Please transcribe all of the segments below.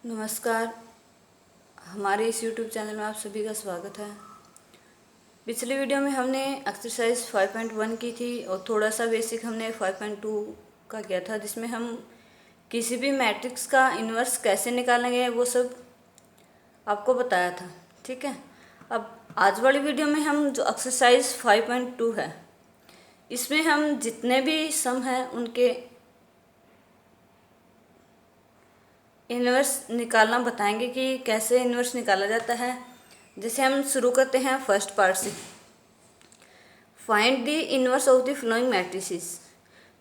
नमस्कार। हमारे इस YouTube चैनल में आप सभी का स्वागत है। पिछले वीडियो में हमने एक्सरसाइज 5.1 की थी और थोड़ा सा बेसिक हमने 5.2 का किया था, जिसमें हम किसी भी मैट्रिक्स का इन्वर्स कैसे निकालेंगे वो सब आपको बताया था। ठीक है, अब आज वाली वीडियो में हम जो एक्सरसाइज 5.2 है, इसमें हम जितने भी सम हैं उनके इन्वर्स निकालना बताएंगे कि कैसे इन्वर्स निकाला जाता है। जैसे हम शुरू करते हैं फर्स्ट पार्ट से। Find the inverse of the flowing matrices.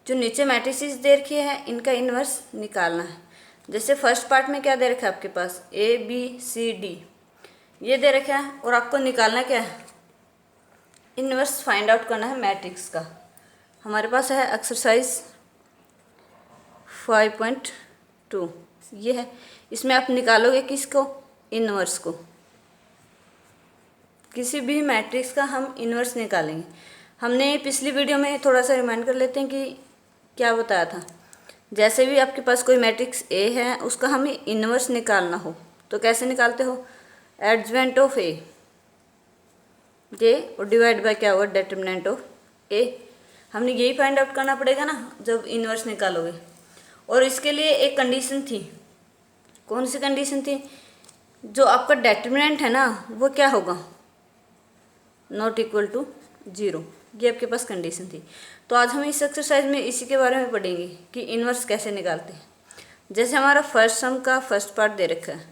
जो नीचे मैट्रिसेस दे रखी है इनका इन्वर्स निकालना है। जैसे फर्स्ट पार्ट में क्या दे रखा है आपके पास, ए बी सी डी ये दे रखा है, और आपको निकालना क्या है, इन्वर्स फाइंड आउट करना है मैट्रिक्स का। हमारे पास है एक्सरसाइज 5.2 ये है। इसमें आप निकालोगे किसको, इन्वर्स को। किसी भी मैट्रिक्स का हम इन्वर्स निकालेंगे। हमने पिछली वीडियो में थोड़ा सा रिमाइंड कर लेते हैं कि क्या बताया था। जैसे भी आपके पास कोई मैट्रिक्स ए है, उसका हमें इन्वर्स निकालना हो तो कैसे निकालते हो, एडजवेंट ऑफ ए और डिवाइड बाय क्या होगा, डिटरमिनेंट ऑफ ए। हमने यही फाइंड आउट करना पड़ेगा ना जब इन्वर्स निकालोगे। और इसके लिए एक कंडीशन थी। कौन सी कंडीशन थी, जो आपका डिटरमिनेंट है ना वो क्या होगा, नॉट इक्वल टू 0। ये आपके पास कंडीशन थी। तो आज हम इस एक्सरसाइज में इसी के बारे में पढ़ेंगे कि इन्वर्स कैसे निकालते हैं। जैसे हमारा फर्स्ट सम का फर्स्ट पार्ट दे रखा है,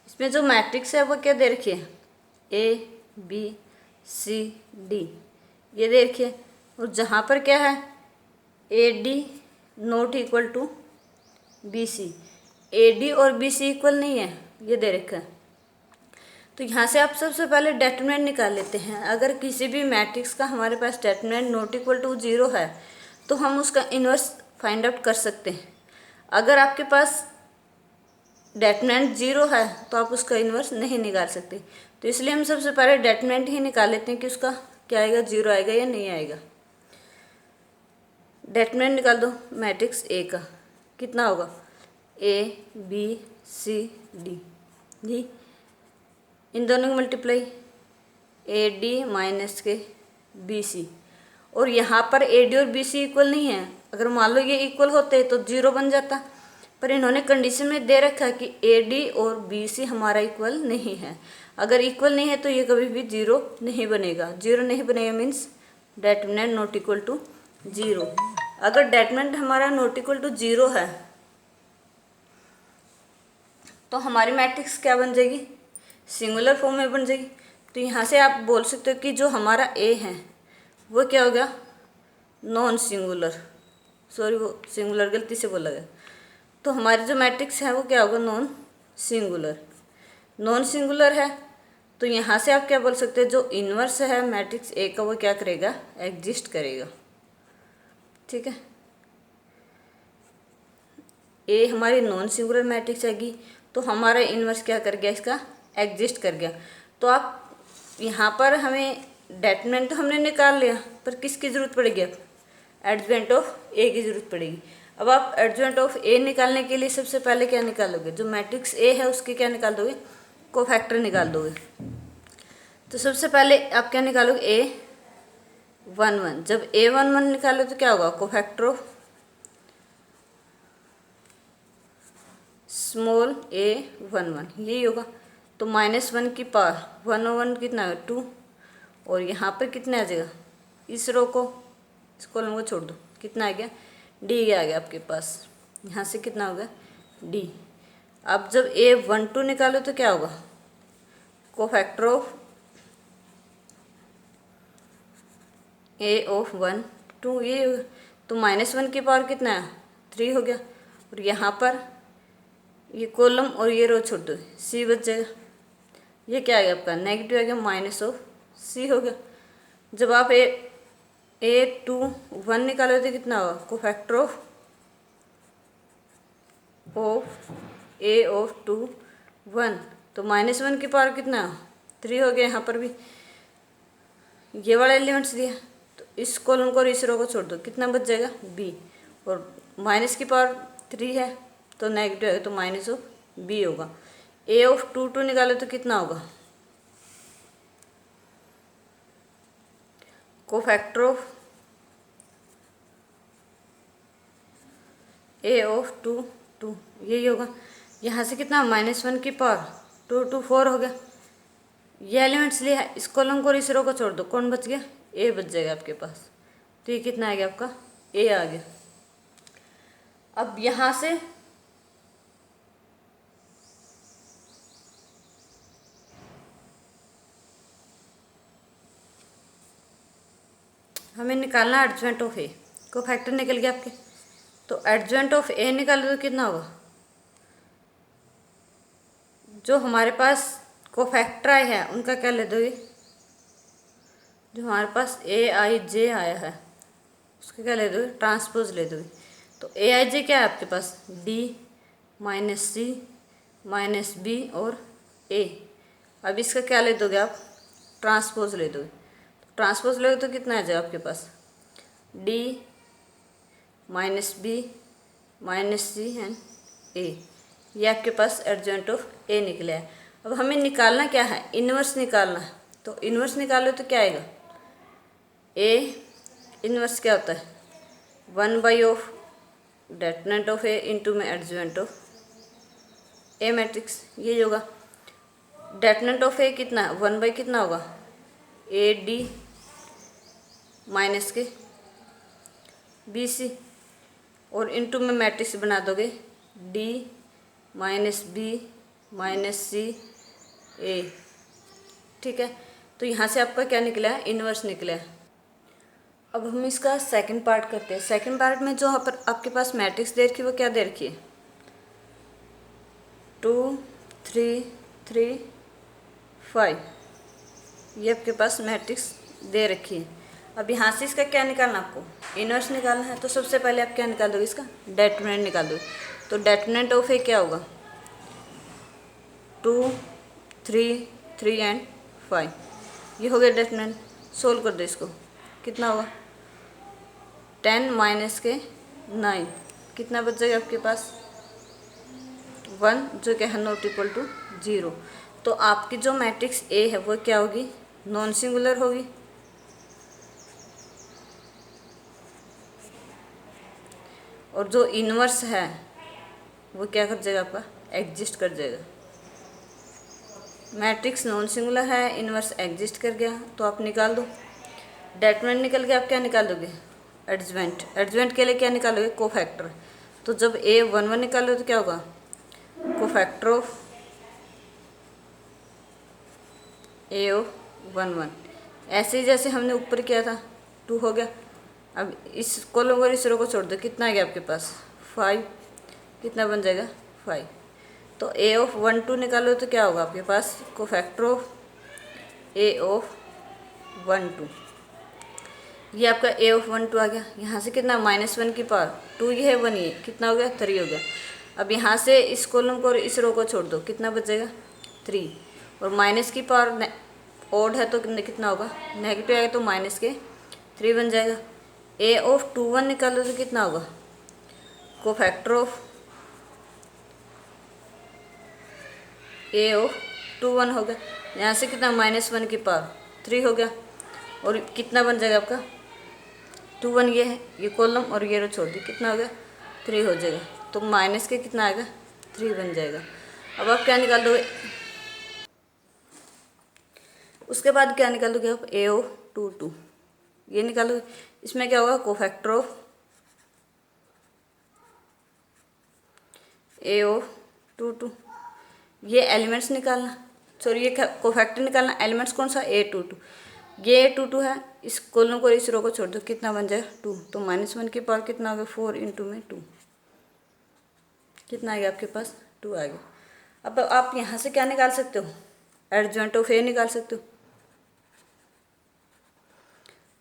इसमें जो मैट्रिक्स है वो क्या दे रखी है, ए बी सी डी ये दे रखी है। और जहाँ पर क्या है, A D not equal to B C, A D और बी सी इक्वल नहीं है, ये दे रखा है। तो यहाँ से आप सबसे पहले डिटरमिनेंट निकाल लेते हैं। अगर किसी भी मैट्रिक्स का हमारे पास डिटरमिनेंट नॉट इक्वल टू 0 है तो हम उसका इन्वर्स फाइंड आउट कर सकते हैं। अगर आपके पास डिटरमिनेंट 0 है तो आप उसका इन्वर्स नहीं निकाल सकते। तो इसलिए हम सबसे पहले डिटरमिनेंट ही निकाल लेते हैं कि उसका क्या आएगा, 0 आएगा या नहीं आएगा। डिटरमिनेंट निकाल दो मैट्रिक्स ए का, कितना होगा, A B C D G, इन दोनों की मल्टीप्लाई ए डी माइनस के बी सी। और यहाँ पर ए डी और बी सी इक्वल नहीं है। अगर मान लो ये इक्वल होते तो 0 बन जाता, पर इन्होंने कंडीशन में दे रखा है कि ए डी और बी सी हमारा इक्वल नहीं है। अगर इक्वल नहीं है तो ये कभी भी 0 नहीं बनेगा। 0 नहीं बनेगा means determinant not equal to 0। अगर डिटरमिनेंट हमारा नॉट इक्वल टू 0 है तो हमारी मैट्रिक्स क्या बन जाएगी, सिंगुलर फॉर्म में बन जाएगी। तो यहाँ से आप बोल सकते हो कि जो हमारा ए है वो क्या हो गया, नॉन सिंगुलर, सॉरी वो सिंगुलर गलती से बोला गया। तो हमारी जो मैट्रिक्स है वो क्या होगा, नॉन सिंगुलर। नॉन सिंगुलर है तो यहाँ से आप क्या बोल सकते हैं, जो इन्वर्स है मैट्रिक्स ए का वो क्या करेगा, एग्जिस्ट करेगा। ठीक है, ए हमारी नॉन सिंगुलर मैट्रिक्स आएगी तो हमारा इन्वर्स क्या कर गया, इसका एग्जिस्ट कर गया। तो आप यहाँ पर हमें डिटरमिनेंट तो हमने निकाल लिया, पर किसकी ज़रूरत पड़ेगी, अब एडजवेंट ऑफ ए की ज़रूरत पड़ेगी। अब आप एडजवेंट ऑफ ए निकालने के लिए सबसे पहले क्या निकालोगे, जो मैट्रिक्स ए है उसके क्या निकाल दोगे, कोफैक्टर निकाल दोगे। तो सबसे पहले आप क्या निकालोगे, A11। जब A11 निकालो तो क्या होगा, कोफैक्टर ऑफ स्मॉल a11 यही होगा। तो -1 की पावर 1/1 कितना है, 2। और यहाँ पर कितना आ जाएगा, इस रो को, इस कॉलम को छोड़ दो, कितना आ गया, डी आ गया आपके पास। यहाँ से कितना होगा, डी। अब जब A12 निकालो तो क्या होगा, कोफैक्टर ऑफ A ऑफ 1 2 ये होगा। तो -1 की पावर कितना है, 3 हो गया। और यहाँ पर ये कॉलम और ये रो छोड़ दो, सी बच जाएगा। ये क्या आ गया आपका, नेगेटिव आ गया, माइनस ऑफ सी हो गया। जब आप A21 निकालोगे तो कितना होगा, कोफैक्टर ऑफ A ऑफ 2 1। तो -1 की पावर कितना, 3 हो गया। यहाँ पर भी ये वाला एलिमेंट्स दिया, तो इस कॉलम को और इस रो को छोड़ दो, कितना बच जाएगा, बी। और माइनस की पावर 3 है तो नेगेटिव है तो बी होगा। ए ऑफ 2 2 निकालो तो कितना होगा, कोफैक्टर ऑफ ए ऑफ 2 2 यही होगा। यहाँ से कितना -1 की पावर 2 2 4 हो गया। ये एलिमेंट्स लिया है, इस कॉलम को और इस रो को छोड़ दो, कौन बच गया, ए बच जाएगा आपके पास। तो ये कितना आ गया आपका, ए आ गया। अब यहाँ से हमें निकालना एडजॉइंट ऑफ ए, कोफैक्टर निकल गया आपके। तो एडजॉइंट ऑफ ए निकालो तो कितना होगा, जो हमारे पास कोफैक्टराई है उनका क्या ले दोगे, जो हमारे पास ए आई जे आया है उसका क्या ले दोगे, ट्रांसपोज ले दोगे। तो ए आई जे क्या है आपके पास, डी माइनस सी माइनस बी और ए। अब इसका क्या ले दोगे आप, ट्रांसपोज ले दोगे। तो ट्रांसपोज लोगे तो कितना आ जाएगा आपके पास, D minus B minus C and A. ये आपके पास एडजॉइंट ऑफ ए निकला है। अब हमें निकालना क्या है, इन्वर्स निकालना है। तो इन्वर्स निकालो तो क्या आएगा, ए इन्वर्स क्या होता है, 1 of determinant of A into में एडजॉइंट ऑफ ए मैट्रिक्स, यही होगा। डेटर्मिनेंट ऑफ ए कितना है, 1 कितना होगा, ए डी माइनस के बी सी, और इंटू में मैट्रिक्स बना दोगे डी माइनस बी माइनस सी ए। ठीक है, तो यहाँ से आपका क्या निकला है, इन्वर्स निकला है। अब हम इसका सेकंड पार्ट करते हैं। सेकंड पार्ट में जो यहाँ पर आपके पास मैट्रिक्स दे रखी है वो क्या दे रखी है, 2 3 3 5, ये आपके पास मैट्रिक्स दे रखी है। अब यहाँ से इसका क्या निकालना, आपको इन्वर्स निकालना है। तो सबसे पहले आप क्या निकाल दोगे, इसका डेटर्मिनेंट निकाल दोगे। तो डेटर्मिनेंट ऑफ ए क्या होगा, 2 3 3 एंड 5, ये हो गया डेटर्मिनेंट। सोल्व कर दो इसको, कितना होगा, 10 माइनस के 9, कितना बच जाएगा आपके पास, 1, जो कि है नॉट इक्वल टू 0। तो आपकी जो मैट्रिक्स ए है वो क्या होगी, नॉन सिंगुलर होगी। और जो इन्वर्स है वो क्या कर जाएगा, आपका एग्जिस्ट कर जाएगा। मैट्रिक्स नॉन सिंगुलर है, इन्वर्स एग्जिस्ट कर गया, तो आप निकाल दो। डेटर्मिनेंट निकल गया, आप क्या निकाल दोगे, एडजॉइंट। एडजॉइंट के लिए क्या निकालोगे, कोफैक्टर। तो जब ए 1 1 निकालो तो क्या होगा, कोफैक्टर ऑफ ए ऑफ 1 1। ऐसे ही जैसे हमने ऊपर किया था, 2 हो गया। अब इस कॉलम और इस रो को छोड़ दो, कितना आ गया आपके पास, 5, कितना बन जाएगा 5। तो ए ऑफ 1 2 निकालो तो क्या होगा आपके पास, कोफैक्टर ऑफ ए ऑफ 1 2। ये आपका ए ऑफ 1 2 आ गया। यहाँ से कितना, -1 की पावर 2, ये है 1, ये कितना हो गया, 3 हो गया। अब यहाँ से इस कॉलम को और इस रो को छोड़ दो, कितना बच जाएगा, 3। और माइनस की पावर ओड है तो कितना होगा, नेगेटिव आएगा, तो माइनस के 3 बन जाएगा। ए ऑफ 2 1 निकालो तो कितना होगा, कोफैक्टर ऑफ ए ऑफ 2 1 हो गया। यहाँ से कितना, -1 की पावर 3 हो गया। और कितना बन जाएगा आपका, 2 1, ये है, ये कॉलम और ये रो छोड़ दी, कितना हो गया, 3 हो जाएगा। तो माइनस के कितना आएगा, 3 बन जाएगा। अब आप क्या निकाल दोगे, उसके बाद क्या निकाल दोगे आप, ए ऑफ 2 2, ये निकालोगे। इसमें क्या होगा, कोफैक्टर ऑफ ए ऑफ 2 2, ये एलिमेंट्स निकालना, सॉरी ये कोफैक्टर निकालना। एलिमेंट्स कौन सा, ए 2 2, ये 2 2 है। इस कॉलम को इस रो को छोड़ दो, कितना बन जाएगा, 2। तो -1 की पावर कितना हो गया, 4 इंटू में 2, कितना आ गया आपके पास, 2 आ गया। अब आप यहाँ से क्या निकाल सकते हो, एडजॉइंट ऑफ ए निकाल सकते हो।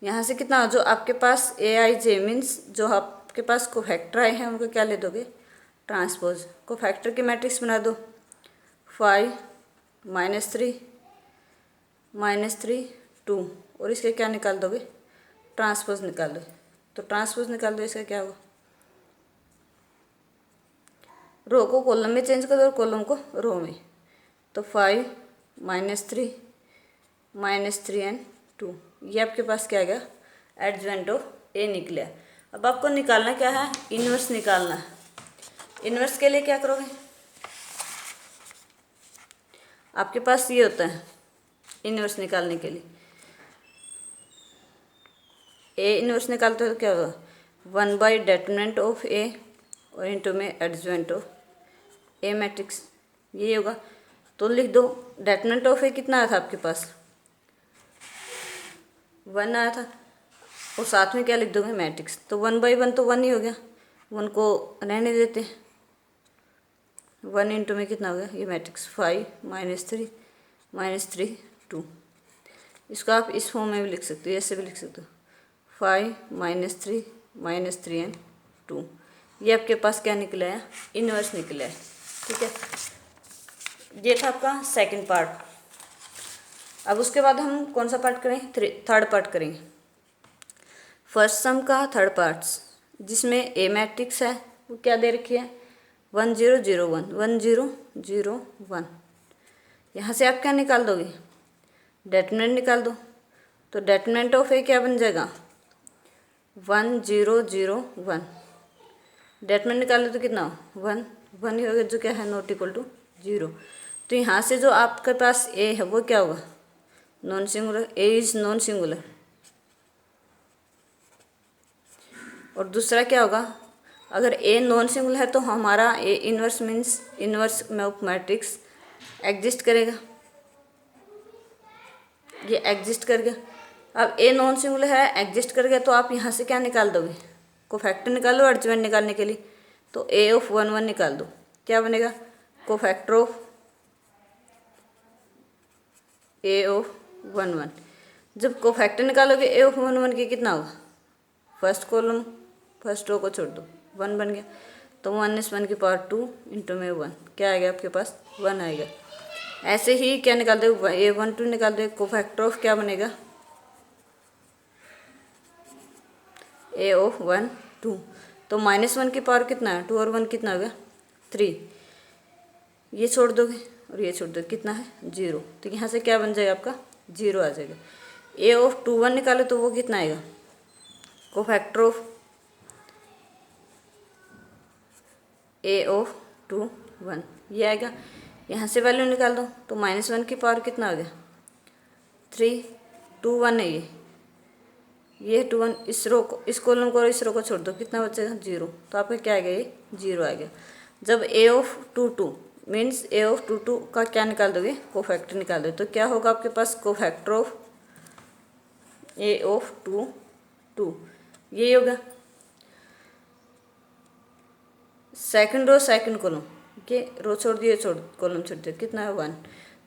यहाँ से कितना, जो आपके पास ए आई जे मीन्स जो आपके पास कोफैक्टर आए हैं उनको क्या ले दोगे, ट्रांसपोज। कोफैक्टर की मैट्रिक्स बना दो, 5 -3 -3 2, और इसके क्या निकाल दोगे, ट्रांसपोज निकाल दो। तो ट्रांसपोज निकाल दो, इसका क्या होगा, रो को कॉलम में चेंज कर दो और कॉलम को रो में। तो 5 -3 एंड 2, ये आपके पास क्या आ गया, एडजवेंट ऑफ ए निकला। अब आपको निकालना क्या है, इन्वर्स निकालना है। इन्वर्स के लिए क्या करोगे, आपके पास ये होता है इन्वर्स निकालने के लिए, ए इन्वर्स निकालते हो तो क्या होगा, 1 / डेटर्मिनेंट ऑफ ए और इंटू में एडजवेंट ऑफ ए मैट्रिक्स, यही होगा। तो लिख दो, डेटर्मिनेंट ऑफ ए कितना आया था आपके पास, 1 आया था, और साथ में क्या लिख दोगे, मैट्रिक्स। तो 1/1 तो 1 ही हो गया, 1 को रहने देते, 1 इंटू में कितना हो गया, ये मैट्रिक्स 5 -3 2। इसको आप इस फॉर्म में भी लिख सकते हो, ऐसे भी लिख सकते हो, 5 -3 एंड 2। ये आपके पास क्या निकला है, इन्वर्स निकला है। ठीक है, ये था आपका सेकंड पार्ट। अब उसके बाद हम कौन सा पार्ट करें, थर्ड पार्ट करेंगे। फर्स्ट सम का थर्ड पार्ट्स, जिसमें ए मैट्रिक्स है वो क्या दे रखी है, 1 0 0 1 1 0 0 1। यहाँ से आप क्या निकाल दोगे, डेटर्मिनेंट निकाल दो। तो डेटर्मिनेंट ऑफ ए क्या बन जाएगा, 1 0 0 1। डेटर्मिनेंट निकाल लो तो कितना हो, 1 ही होगा, जो क्या है नॉट इक्वल टू 0। तो यहाँ से जो आपके पास ए है वो क्या होगा, non singular, A is non singular. और दूसरा क्या होगा, अगर ए नॉन सिंगुलर है तो हमारा ए इन्वर्स मीन्स इन्वर्स में ऑफ मैट्रिक्स एग्जिस्ट करेगा, ये एग्जिस्ट कर गया। अब ए नॉन सिंगुलर है, एग्जिस्ट कर गया, तो आप यहाँ से क्या निकाल दोगे, कोफैक्टर निकालो एडजवेंट निकालने के लिए। तो ए ऑफ 1 1 निकाल दो, क्या बनेगा, कोफैक्टर ऑफ ए ऑफ 1 1। जब कोफैक्टर निकालोगे ए ऑफ 1 1 की कितना होगा, फर्स्ट कॉलम फर्स्ट रो को छोड़ दो, 1 बन गया। तो 1 इंटू में 1 क्या आएगा आपके पास, 1 आएगा। ऐसे ही क्या निकाल दो, A1 2 निकाल दो, कोफैक्टर ऑफ क्या बनेगा, ए ऑफ 1 2। तो -1 की पावर कितना है, 2 और 1 कितना हो गया, 3। ये छोड़ दोगे और ये छोड़ दोगे, कितना है, 0। तो यहाँ से क्या बन जाएगा आपका, 0 आ जाएगा। ए ऑफ 2 1 निकालो तो वो कितना आएगा, कोफैक्टर ऑफ ए ऑफ 2 1, ये आएगा। यहाँ से वैल्यू निकाल दो, तो -1 की पावर कितना आ गया, 3 2 1 है ये 2 1, इस रो को, इस कॉलम को और इस रो को छोड़ दो, कितना बचेगा, 0। तो आपका क्या आ गया, ये 0 आ गया। जब ए ऑफ 2 2 मीन्स ए ऑफ 2 2 का क्या निकाल दोगे, कोफैक्टर निकाल दोगे, तो क्या होगा आपके पास, कोफैक्टर ऑफ ए ऑफ 2 2, यही होगा। सेकंड रो सेकंड कॉलम, ये रो छोड़ दिए, कॉलम छोड़ दिए, कितना है, 1।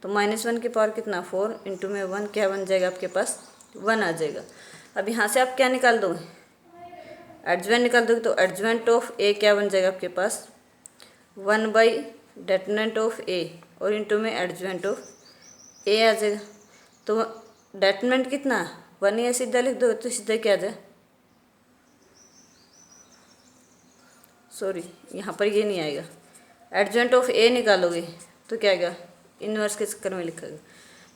तो -1 की पावर कितना, 4 इंटू में 1 क्या बन जाएगा आपके पास, 1 आ जाएगा। अब यहाँ से आप क्या निकाल दोगे, एडजवेंट निकाल दोगे। तो एडजवेंट ऑफ ए क्या बन जाएगा आपके पास, 1 / डेटर्मिनेंट ऑफ ए और इंटू में एडजवेंट ऑफ ए आ जाएगा। तो डेटर्मिनेंट कितना, 1 ही है, सीधा लिख दो तो सीधा क्या आ जाए, सॉरी यहाँ पर ये नहीं आएगा। एडजवेंट ऑफ ए निकालोगे तो क्या आएगा, इन्वर्स के चक्कर में लिखा गया।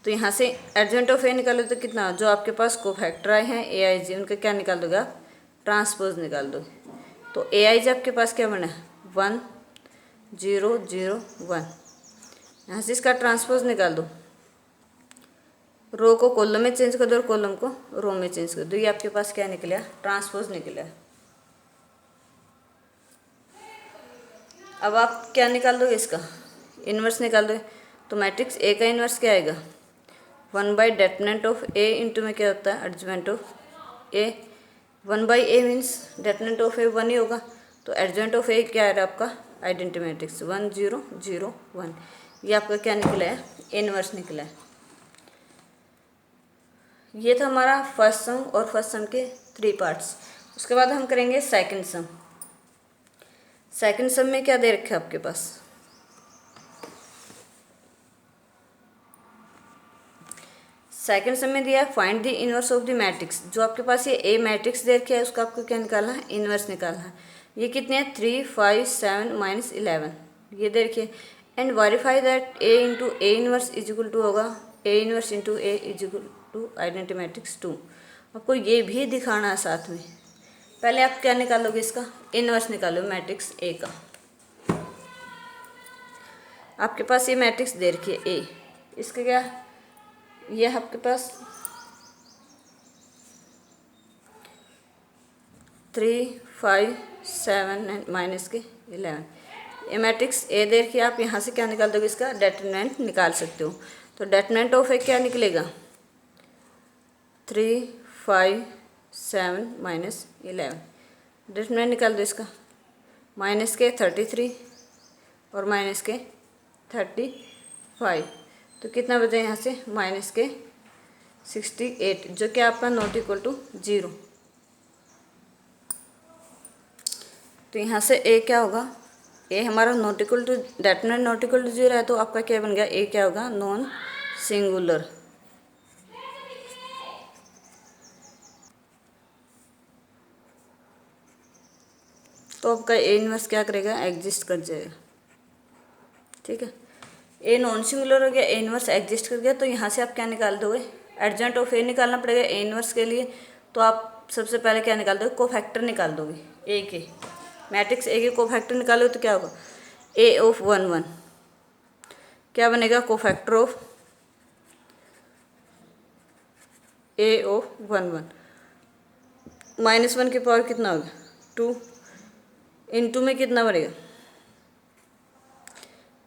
तो यहाँ से एडजवेंट ऑफ ए निकालो तो कितना, जो आपके पास कोफैक्टर आए हैं ए आई जी, उनका क्या निकाल दोगे आप, ट्रांसपोज निकाल दो। तो ए आई जी आपके पास क्या बना है, 1 0 0 1। यहाँ से इसका ट्रांसपोज निकाल दो, रो को कॉलम में चेंज कर दो और कॉलम को रो में चेंज कर दो, ये आपके पास क्या निकला, ट्रांसपोज निकला। अब आप क्या निकाल दोगे, इसका इन्वर्स निकाल दो। तो मैट्रिक्स ए का इन्वर्स क्या आएगा, 1 / डेटर्मिनेंट ऑफ ए इंटू में क्या होता है, adjoint of A. 1 / A means determinant of A 1 ही होगा। तो एडजवेंट ऑफ ए क्या है आपका, आइडेंटिटी मैट्रिक्स 1 0 0 1। ये आपका क्या निकला है, इन्वर्स निकला है। ये था हमारा फर्स्ट सम और फर्स्ट सम के 3 पार्ट्स। उसके बाद हम करेंगे सेकंड सम। सेकंड सम में क्या दे रखा है आपके पास, सेकंड सम में दिया है find the inverse of the matrix. जो आपके पास ये ए मैट्रिक्स दे रखा है उसका आपको क्या निकालना है, इनवर्स निकालना है। ये कितने हैं, 3 5 7 -11। ये देखिए, and verify that A into A inverse is equal to होगा A inverse into A is equal to identity matrix 2। आपको ये भी दिखाना है साथ में। पहले आप क्या निकालोगे, इसका इनवर्स निकालो मैट्रिक्स ए का। आपके पास ये मैट्रिक्स दे रखी है ए, इसका क्या, ये आपके पास 3, 5, 7 एंड माइनस के 11, ये मैट्रिक्स ए दे रखी है। आप यहाँ से क्या निकाल दोगे, इसका डेटरमिनेंट निकाल सकते हो। तो डेटरमिनेंट ऑफ ए क्या निकलेगा, 3, 5, 7 माइनस 11। डेटरमिनेंट निकाल दो इसका, माइनस के 33 और माइनस के 35। तो कितना बचा यहाँ से, माइनस के 68, जो कि आपका नॉट इक्वल टू 0। तो यहाँ से ए क्या होगा, ए हमारा not equal to, determinant not equal to 0 है, तो आपका क्या बन गया, ए क्या होगा, नॉन सिंगुलर। तो आपका ए इनवर्स क्या करेगा, एग्जिस्ट कर जाएगा। ठीक है, ए नॉन सिंगुलर हो गया, ए इनवर्स एग्जिस्ट कर गया। तो यहाँ से आप क्या निकाल दोगे, एडजेंट ऑफ ए निकालना पड़ेगा ए इनवर्स के लिए। तो आप सबसे पहले क्या निकाल दोगे, कोफैक्टर निकाल दोगे ए के, मैट्रिक्स ए के कोफैक्टर निकालो तो क्या होगा, ए ऑफ 1, 1 क्या बनेगा, कोफैक्टर ऑफ ए ऑफ 1, 1 -1 की पावर कितना होगा, 2, इनटू में कितना बनेगा,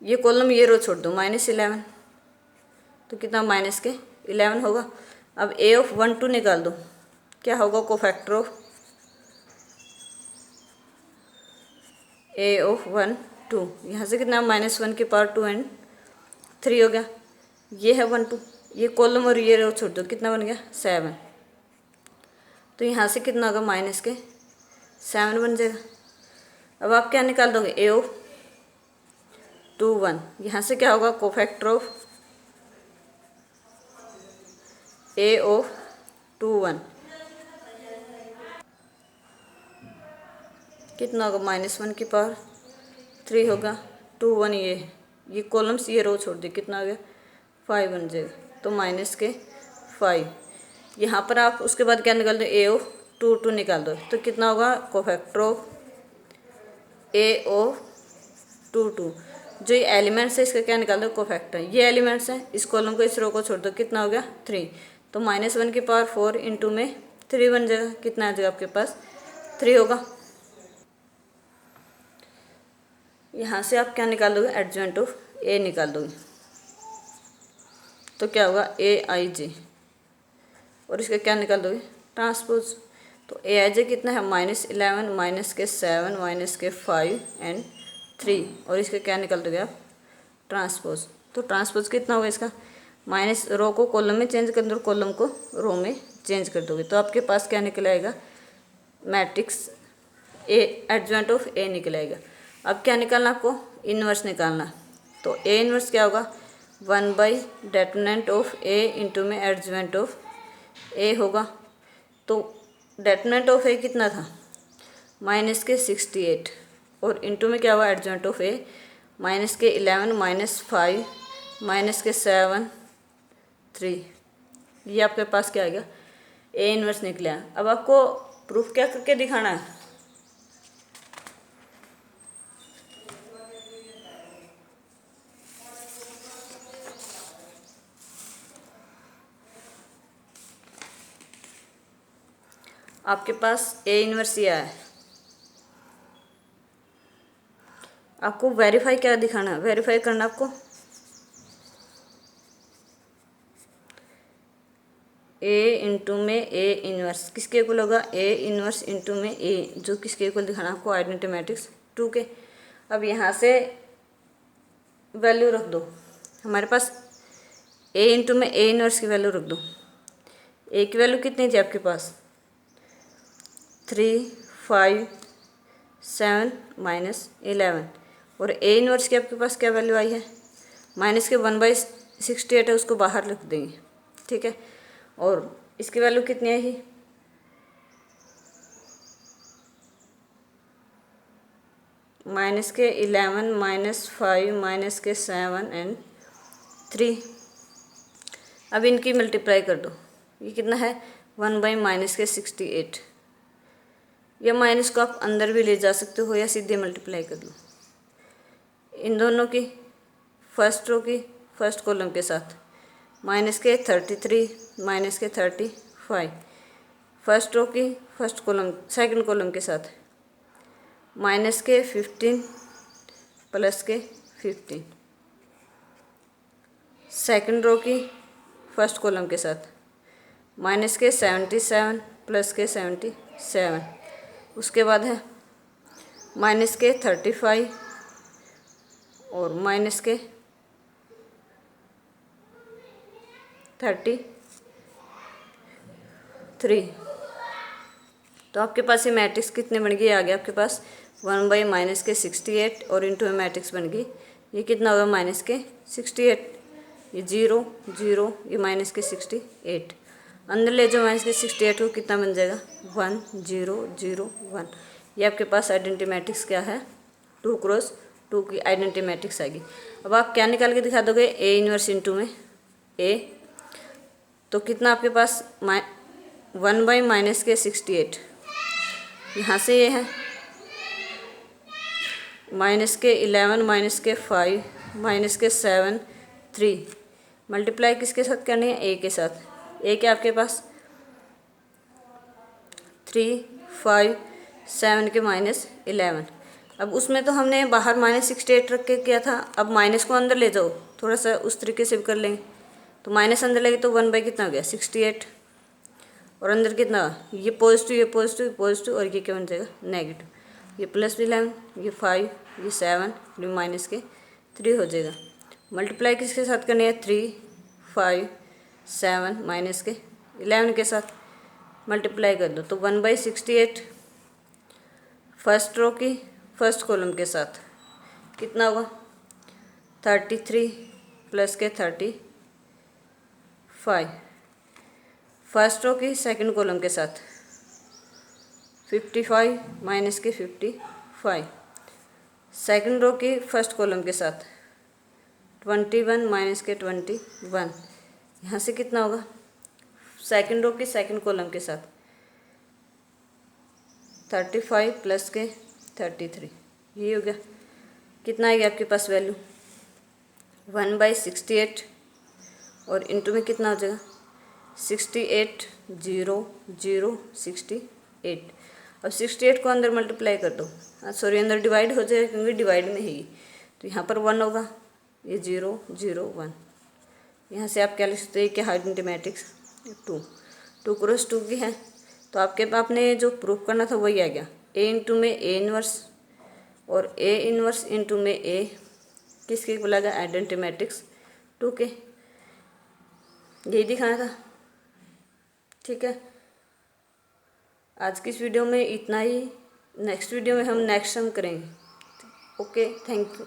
ये कॉलम ये रो छोड़ दो, -11, तो कितना माइनस के 11 होगा। अब ए ऑफ 1, 2 निकाल दो, क्या होगा, कोफैक्टर ऑफ ए ऑफ 1, 2, यहाँ से कितना -1 की पावर 2 एंड 3 हो गया। ये है 1, 2, ये कॉलम और ये रो छोड़ दो, कितना बन गया 7। तो यहाँ से कितना होगा, माइनस के 7 बन जाएगा। अब आप क्या निकाल दोगे, ए ऑफ 2, 1, यहाँ से क्या होगा, कोफैक्टर ऑफ ए ऑफ 2, 1 कितना होगा, -1 की पावर 3 होगा, 2, 1 ये कॉलम्स ये रो छोड़ दी, कितना हो गया 5 बन जाएगा। तो माइनस के 5, यहाँ पर आप उसके बाद क्या निकाल दो, ए ऑफ 2, 2 निकाल दो, तो कितना होगा, कोफैक्टर ऑफ ए ऑफ 2, 2, जो ये एलिमेंट्स है इसका क्या निकाल दो, कोफैक्टर, ये एलिमेंट्स हैं, इस कॉलम को इस रो को छोड़ दो, कितना हो गया 3। तो -1 की पावर 4 इंटू में 3 बन जाएगा, कितना आ जाएगा आपके पास 3 होगा। यहाँ से आप क्या निकाल दोगे, एडजेंट ऑफ ए निकाल दोगे, तो क्या होगा, ए आई जे, और इसका क्या निकाल दोगे, ट्रांसपोज। तो ए आई जे कितना है, -11 माइनस के 7 माइनस के 5 एंड 3, और इसका क्या निकाल दोगे आप, ट्रांसपोज। तो ट्रांसपोज कितना होगा इसका, माइनस रो को कॉलम में चेंज कर दो, कॉलम को रो में चेंज कर दोगे, तो आपके पास क्या निकल आएगा, मैट्रिक्स ए एडजेंट ऑफ ए निकल आएगा। अब क्या निकालना आपको, इन्वर्स निकालना। तो ए इन्वर्स क्या होगा, 1 डेटरमिनेंट ऑफ ए इंटू में एडजेंट ऑफ ए होगा। तो डेटरमिनेंट ऑफ ए कितना था, माइनस के 68, और इंटू में क्या हुआ, एडजेंट ऑफ ए माइनस के 11 माइनस 5 माइनस के 7 3, ये आपके पास क्या आएगा, ए इन्वर्स निकला। अब आपको प्रूफ क्या करके दिखाना है, आपके पास ए इन्वर्स ये है, आपको वेरीफाई क्या दिखाना है, वेरीफाई करना आपको ए इंटू में ए इन्वर्स किसके इक्वल होगा, ए इन्वर्स इंटू में ए, जो किसके इक्वल दिखाना है आपको, आइडेंटिटी मैट्रिक्स 2 के। अब यहाँ से वैल्यू रख दो, हमारे पास ए इंटू में ए इन्वर्स की वैल्यू रख दो। ए की वैल्यू कितनी थी आपके पास, 3, 5, 7 माइनस 11, और ए इन्वर्स की आपके पास क्या वैल्यू आई है, माइनस के 1/68 है, उसको बाहर लिख देंगे। ठीक है, और इसकी वैल्यू कितनी आई, माइनस के 11 माइनस 5 माइनस के 7 एंड 3। अब इनकी मल्टीप्लाई कर दो। ये कितना है 1 बाई माइनस के 68। या माइनस को आप अंदर भी ले जा सकते हो या सीधे मल्टीप्लाई कर लो इन दोनों की फर्स्ट रो की फर्स्ट कॉलम के साथ। माइनस के 33 माइनस के 35 फर्स्ट रो की फर्स्ट कॉलम सेकंड कॉलम के साथ। माइनस के 15 प्लस के 15 सेकंड रो की फर्स्ट कॉलम के साथ। माइनस के 77 प्लस के 77। उसके बाद है माइनस के 35 और माइनस के 33। तो आपके पास ये मैट्रिक्स कितने बन गई, आ गया आपके पास 1 बाई माइनस के 68 और इंटू में मैट्रिक्स बन गई। ये कितना होगा माइनस के 68, ये 0 0, ये माइनस के 68। अंदर ले जाओ माइनस के 68 को, कितना बन जाएगा 1 0 0 1। ये आपके पास आइडेंटिटी मैट्रिक्स क्या है 2 क्रॉस 2 की आइडेंटिटी मैट्रिक्स आएगी। अब आप क्या निकाल के दिखा दोगे ए इनवर्स इंटू में ए। तो कितना आपके पास 1 बाई माइनस के 68। यहाँ से ये है माइनस के 11 माइनस के 5 माइनस के 7 3। मल्टीप्लाई किसके साथ करनी है ए के साथ। ए के आपके पास 3 5 7 के माइनस 11। अब उसमें तो हमने बाहर माइनस 68 रख के किया था। अब माइनस को अंदर ले जाओ, थोड़ा सा उस तरीके से भी कर लेंगे। तो माइनस अंदर लगे तो 1 बाई कितना हो गया 68 और अंदर कितना ये पॉजिटिव ये पॉजिटिव पॉजिटिव और ये क्या बन जाएगा नेगेटिव। ये प्लस 11 ये 5 ये 7 ये माइनस के 3 हो जाएगा। मल्टीप्लाई किसके साथ करनी है 3 5 7 माइनस के 11 के साथ मल्टीप्लाई कर दो। तो 1 बाई 68 फर्स्ट रो की फर्स्ट कॉलम के साथ कितना होगा 33 प्लस के 35 फर्स्ट रो की सेकंड कॉलम के साथ 55 माइनस के 55 सेकंड रो की फर्स्ट कॉलम के साथ 21 माइनस के 21। यहाँ से कितना होगा सेकंड रो की सेकंड कॉलम के साथ 35 प्लस के 33। ये हो गया कितना आएगा आपके पास वैल्यू 1 बाई 68 और इंटू में कितना हो जाएगा 68 0 0 68। अब 68 को अंदर मल्टीप्लाई कर दो, सॉरी अंदर डिवाइड हो जाएगा क्योंकि डिवाइड में है ही। तो यहाँ पर 1 होगा, ये 0 0 1। यहाँ से आप क्या लिख सकते हैं कि आइडेंटिटी मैट्रिक्स 2 क्रॉस 2 की है। तो आपने जो प्रूफ करना था वही आ गया ए इंटू में ए इनवर्स और ए इनवर्स इंटू में ए किसके बोला गया आइडेंटिटी मैट्रिक्स 2 के। यही दिखाना था। ठीक है, आज की इस वीडियो में इतना ही। नेक्स्ट वीडियो में हम नेक्स्ट सम करेंगे। Okay, thank you.